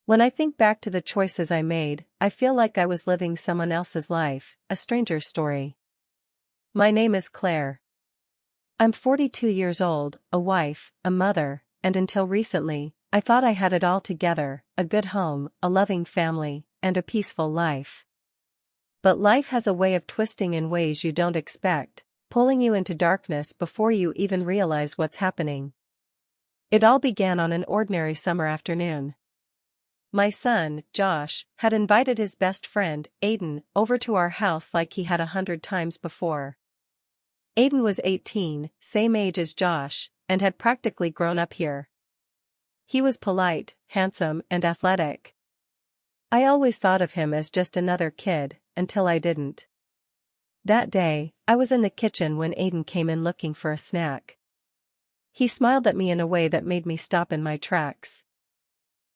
When I think back to the choices I made, I feel like I was living someone else's life, a stranger's story. My name is Claire. I'm 42 years old, a wife, a mother, and until recently, I thought I had it all together, a good home, a loving family, and a peaceful life. But life has a way of twisting in ways you don't expect, pulling you into darkness before you even realize what's happening. It all began on an ordinary summer afternoon. My son, Josh, had invited his best friend, Aiden, over to our house like he had 100 times before. Aiden was 18, same age as Josh, and had practically grown up here. He was polite, handsome, and athletic. I always thought of him as just another kid, until I didn't. That day, I was in the kitchen when Aiden came in looking for a snack. He smiled at me in a way that made me stop in my tracks.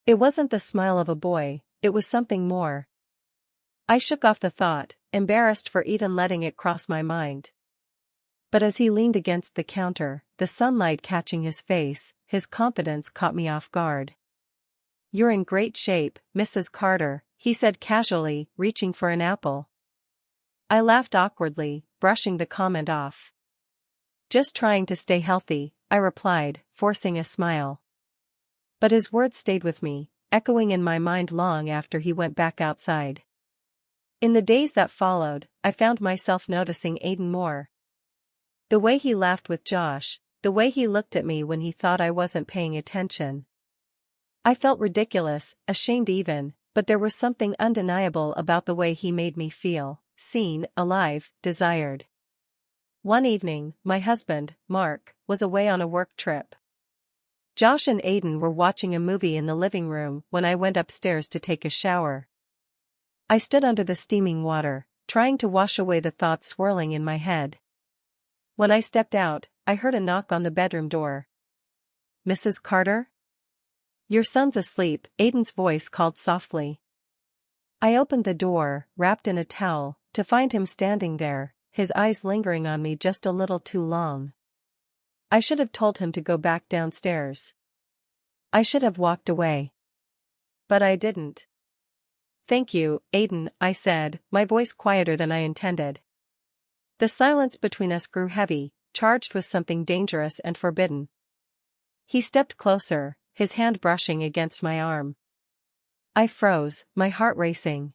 It wasn't the smile of a boy, it was something more. I shook off the thought, embarrassed for even letting it cross my mind. But as he leaned against the counter, the sunlight catching his face, his confidence caught me off guard. "You're in great shape, Mrs. Carter," he said casually, reaching for an apple. I laughed awkwardly, brushing the comment off. "Just trying to stay healthy," I replied, forcing a smile. But his words stayed with me, echoing in my mind long after he went back outside. In the days that followed, I found myself noticing Aiden more. The way he laughed with Josh, the way he looked at me when he thought I wasn't paying attention. I felt ridiculous, ashamed even, but there was something undeniable about the way he made me feel, seen, alive, desired. One evening, my husband, Mark, was away on a work trip. Josh and Aiden were watching a movie in the living room when I went upstairs to take a shower. I stood under the steaming water, trying to wash away the thoughts swirling in my head. When I stepped out, I heard a knock on the bedroom door. "Mrs. Carter?" "Your son's asleep," Aiden's voice called softly. I opened the door, wrapped in a towel, to find him standing there, his eyes lingering on me just a little too long. I should have told him to go back downstairs. I should have walked away. But I didn't. "Thank you, Aiden," I said, my voice quieter than I intended. The silence between us grew heavy, charged with something dangerous and forbidden. He stepped closer, his hand brushing against my arm. I froze, my heart racing.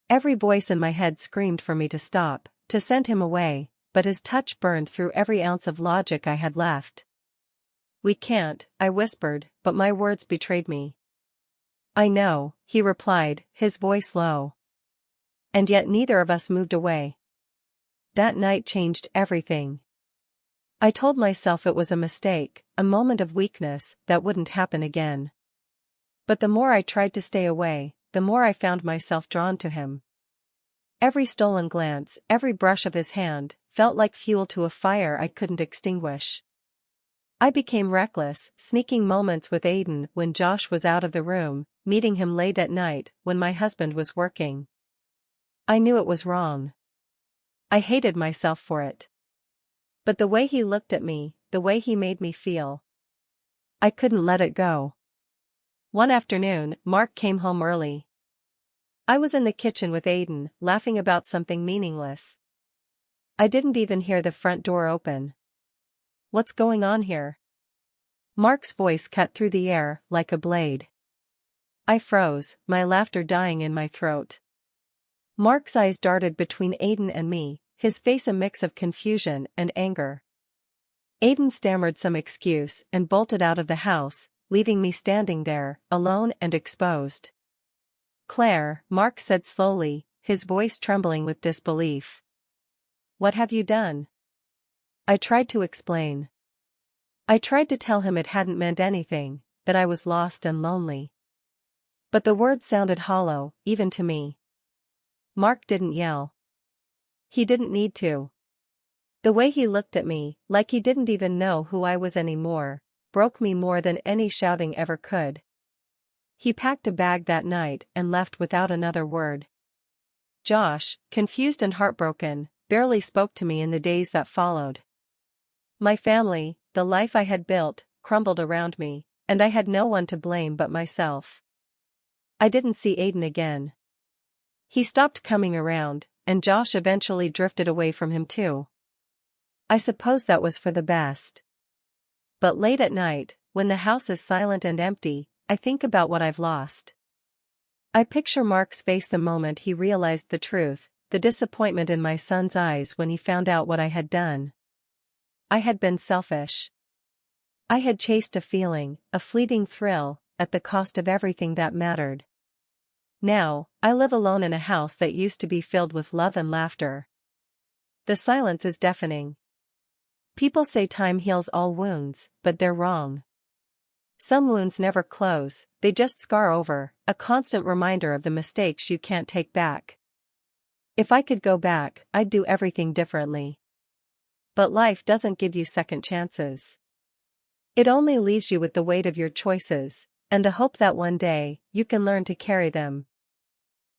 Every voice in my head screamed for me to stop, to send him away, but his touch burned through every ounce of logic I had left. "We can't," I whispered, but my words betrayed me. "I know," he replied, his voice low. And yet neither of us moved away. That night changed everything. I told myself it was a mistake, a moment of weakness that wouldn't happen again. But the more I tried to stay away, the more I found myself drawn to him. Every stolen glance, every brush of his hand, felt like fuel to a fire I couldn't extinguish. I became reckless, sneaking moments with Aiden when Josh was out of the room, meeting him late at night when my husband was working. I knew it was wrong. I hated myself for it. But the way he looked at me, the way he made me feel, I couldn't let it go. One afternoon, Mark came home early. I was in the kitchen with Aiden, laughing about something meaningless. I didn't even hear the front door open. "What's going on here?" Mark's voice cut through the air like a blade. I froze, my laughter dying in my throat. Mark's eyes darted between Aiden and me, his face a mix of confusion and anger. Aiden stammered some excuse and bolted out of the house, leaving me standing there, alone and exposed. "Claire," Mark said slowly, his voice trembling with disbelief. "What have you done?" I tried to explain. I tried to tell him it hadn't meant anything, that I was lost and lonely. But the words sounded hollow, even to me. Mark didn't yell. He didn't need to. The way he looked at me, like he didn't even know who I was anymore, broke me more than any shouting ever could. He packed a bag that night and left without another word. Josh, confused and heartbroken, barely spoke to me in the days that followed. My family, the life I had built, crumbled around me, and I had no one to blame but myself. I didn't see Aiden again. He stopped coming around, and Josh eventually drifted away from him too. I suppose that was for the best. But late at night, when the house is silent and empty, I think about what I've lost. I picture Mark's face the moment he realized the truth, the disappointment in my son's eyes when he found out what I had done. I had been selfish. I had chased a feeling, a fleeting thrill, at the cost of everything that mattered. Now, I live alone in a house that used to be filled with love and laughter. The silence is deafening. People say time heals all wounds, but they're wrong. Some wounds never close, they just scar over, a constant reminder of the mistakes you can't take back. If I could go back, I'd do everything differently. But life doesn't give you second chances. It only leaves you with the weight of your choices, and the hope that one day, you can learn to carry them.